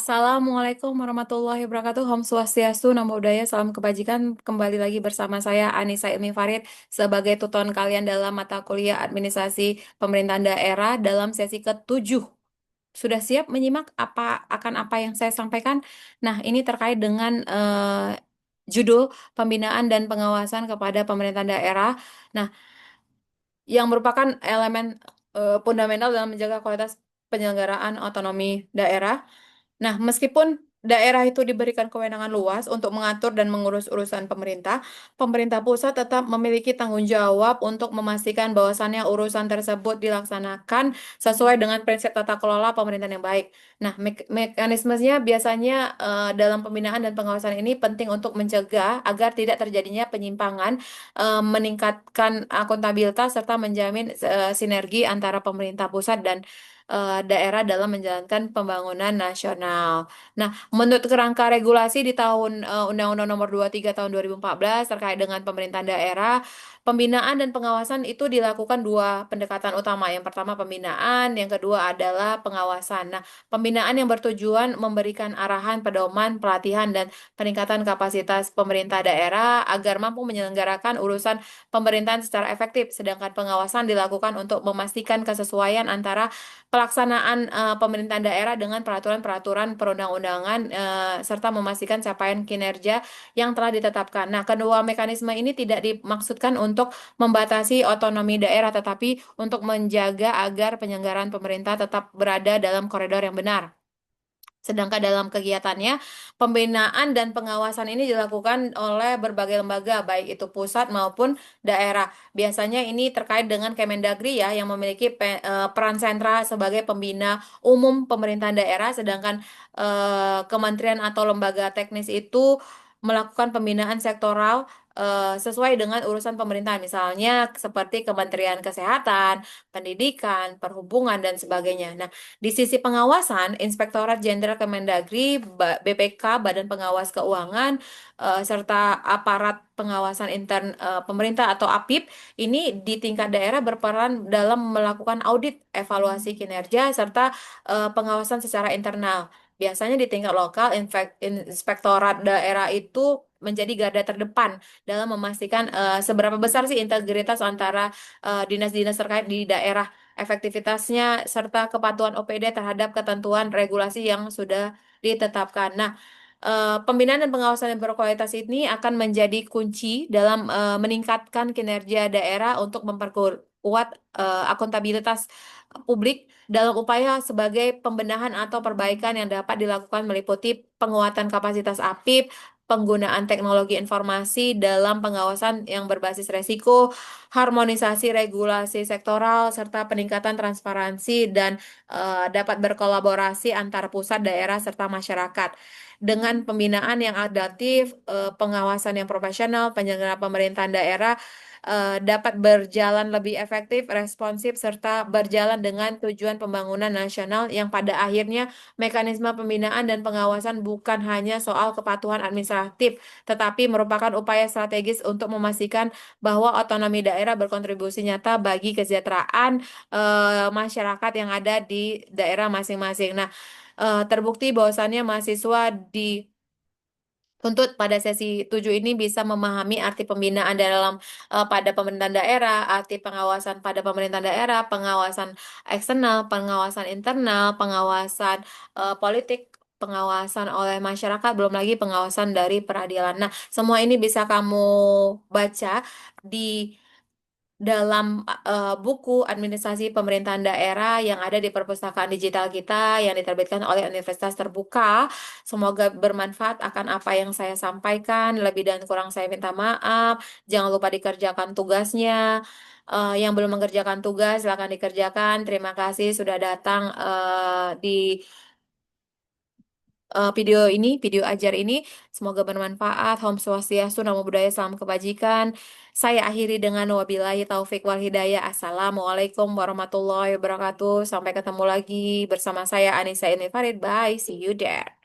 Assalamualaikum warahmatullahi wabarakatuh. Om Swastiastu, Namo Buddhaya, salam kebajikan. Kembali lagi bersama saya Anissa Ilmi Farid sebagai tutor kalian dalam mata kuliah Administrasi Pemerintahan Daerah dalam sesi ke-7. Sudah siap menyimak apa yang saya sampaikan? Nah, ini terkait dengan judul Pembinaan dan Pengawasan kepada Pemerintahan Daerah. Nah, yang merupakan elemen fundamental dalam menjaga kualitas penyelenggaraan otonomi daerah. Nah, meskipun daerah itu diberikan kewenangan luas untuk mengatur dan mengurus urusan pemerintah, pemerintah pusat tetap memiliki tanggung jawab untuk memastikan bahwasannya urusan tersebut dilaksanakan sesuai dengan prinsip tata kelola pemerintahan yang baik. Nah, mekanismenya biasanya dalam pembinaan dan pengawasan ini penting untuk mencegah agar tidak terjadinya penyimpangan, meningkatkan akuntabilitas serta menjamin sinergi antara pemerintah pusat dan daerah dalam menjalankan pembangunan nasional. Nah, menurut kerangka regulasi di tahun Undang-Undang Nomor 23 Tahun 2014 terkait dengan pemerintahan daerah, pembinaan dan pengawasan itu dilakukan dua pendekatan utama. Yang pertama pembinaan, yang kedua adalah pengawasan. Nah, pembinaan yang bertujuan memberikan arahan, pedoman, pelatihan, dan peningkatan kapasitas pemerintah daerah agar mampu menyelenggarakan urusan pemerintahan secara efektif. Sedangkan pengawasan dilakukan untuk memastikan kesesuaian antara pelaksanaan pemerintahan daerah dengan peraturan-peraturan perundang-undangan serta memastikan capaian kinerja yang telah ditetapkan. Nah, kedua mekanisme ini tidak dimaksudkan untuk membatasi otonomi daerah, tetapi untuk menjaga agar penyelenggaraan pemerintah tetap berada dalam koridor yang benar. Sedangkan dalam kegiatannya, pembinaan dan pengawasan ini dilakukan oleh berbagai lembaga, baik itu pusat maupun daerah. Biasanya ini terkait dengan Kemendagri ya, yang memiliki peran sentral sebagai pembina umum pemerintahan daerah, sedangkan kementerian atau lembaga teknis itu melakukan pembinaan sektoral sesuai dengan urusan pemerintahan, misalnya seperti Kementerian Kesehatan, Pendidikan, Perhubungan, dan sebagainya. Nah, di sisi pengawasan, Inspektorat Jenderal Kemendagri, BPK, Badan Pengawas Keuangan, serta aparat pengawasan intern pemerintah atau APIP ini di tingkat daerah berperan dalam melakukan audit, evaluasi kinerja, serta pengawasan secara internal. Biasanya di tingkat lokal, Inspektorat daerah itu menjadi garda terdepan dalam memastikan seberapa besar sih integritas antara dinas-dinas terkait di daerah, efektivitasnya, serta kepatuhan OPD terhadap ketentuan regulasi yang sudah ditetapkan. Nah, pembinaan dan pengawasan yang berkualitas ini akan menjadi kunci dalam meningkatkan kinerja daerah untuk memperkuat akuntabilitas publik dalam upaya sebagai pembenahan atau perbaikan yang dapat dilakukan meliputi penguatan kapasitas APIP, penggunaan teknologi informasi dalam pengawasan yang berbasis resiko, harmonisasi regulasi sektoral, serta peningkatan transparansi dan dapat berkolaborasi antar pusat, daerah, serta masyarakat. Dengan pembinaan yang adaptif, pengawasan yang profesional, penyelenggaraan pemerintahan daerah dapat berjalan lebih efektif, responsif, serta berjalan dengan tujuan pembangunan nasional yang pada akhirnya mekanisme pembinaan dan pengawasan bukan hanya soal kepatuhan administratif, tetapi merupakan upaya strategis untuk memastikan bahwa otonomi daerah berkontribusi nyata bagi kesejahteraan masyarakat yang ada di daerah masing-masing. Nah, terbukti bahwasannya mahasiswa dituntut pada sesi 7 ini bisa memahami arti pembinaan dalam pada pemerintahan daerah, arti pengawasan pada pemerintahan daerah, pengawasan eksternal, pengawasan internal, pengawasan politik, pengawasan oleh masyarakat, belum lagi pengawasan dari peradilan. Nah, semua ini bisa kamu baca di dalam buku Administrasi Pemerintahan Daerah yang ada di perpustakaan digital kita yang diterbitkan oleh Universitas Terbuka. Semoga bermanfaat akan apa yang saya sampaikan. Lebih dan kurang saya minta maaf. Jangan lupa dikerjakan tugasnya. Yang belum mengerjakan tugas, silakan dikerjakan. Terima kasih sudah datang di video ajar ini. Semoga bermanfaat. Om Swastiastu, Namo Buddhaya, salam kebajikan. Saya akhiri dengan wabillahi taufik wal hidayah. Assalamualaikum warahmatullahi wabarakatuh. Sampai ketemu lagi bersama saya Anissa Ini Farid. Bye, see you there.